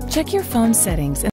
Check your phone settings and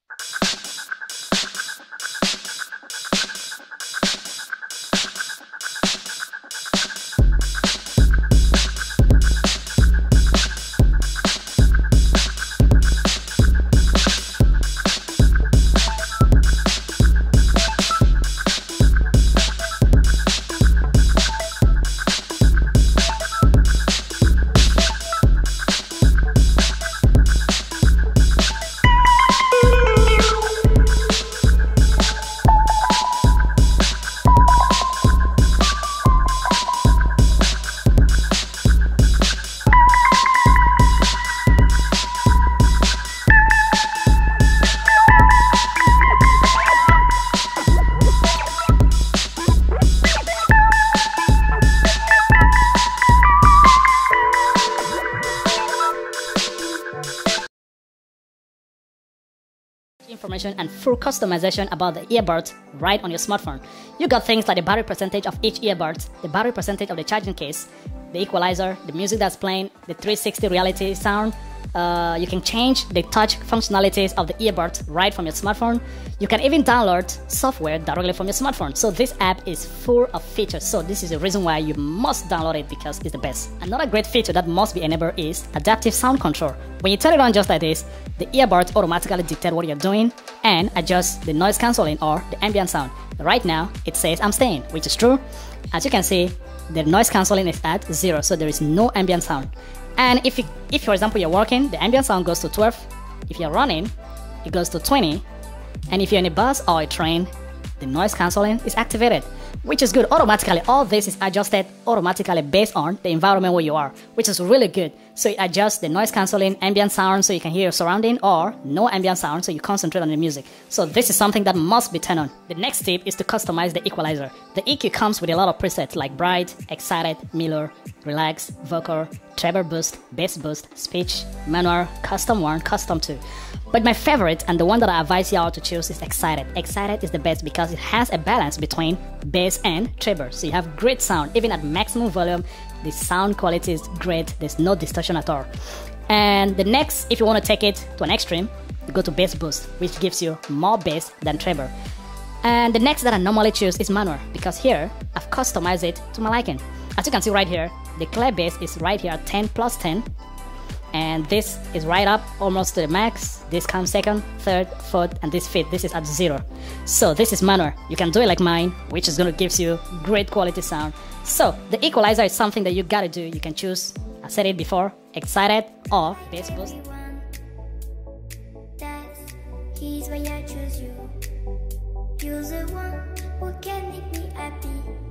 information and full customization about the earbuds right on your smartphone. You got things like the battery percentage of each earbud, the battery percentage of the charging case, the equalizer, the music that's playing, the 360 reality sound. You can change the touch functionalities of the earbuds right from your smartphone. You can even download software directly from your smartphone. So this app is full of features. So this is the reason why you must download it, because it's the best. Another great feature that must be enabled is adaptive sound control. When you turn it on just like this, the earbuds automatically dictate what you're doing and adjust the noise cancelling or the ambient sound. Right now, it says I'm staying, which is true. As you can see, the noise cancelling is at 0, so there is no ambient sound. And if for example you're working, the ambient sound goes to 12. If you're running, it goes to 20. And if you're in a bus or a train, the noise cancelling is activated, which is good. Automatically, all this is adjusted automatically based on the environment where you are, which is really good. So it adjusts the noise cancelling, ambient sound so you can hear your surrounding, or no ambient sound so you concentrate on the music. So this is something that must be turned on. The next step is to customize the equalizer. The EQ comes with a lot of presets like bright, excited, mellow, relax, vocal, treble boost, bass boost, speech, manual, custom 1, custom 2. But my favorite, and the one that I advise y'all to choose, is excited. Excited is the best because it has a balance between bass and treble. So you have great sound. Even at maximum volume, the sound quality is great. There's no distortion at all. And the next, if you want to take it to an extreme, you go to bass boost, which gives you more bass than treble. And the next that I normally choose is manual, because here I've customized it to my liking. As you can see right here, the clear bass is right here at 10 plus 10. And this is right up almost to the max. This comes second, third, fourth, and this fifth. This is at 0. So this is manual. You can do it like mine, which is going to give you great quality sound. So the equalizer is something that you gotta do. You can choose, I said it before, excited or bass boost. Here's why I choose you. You're the one who can make me happy.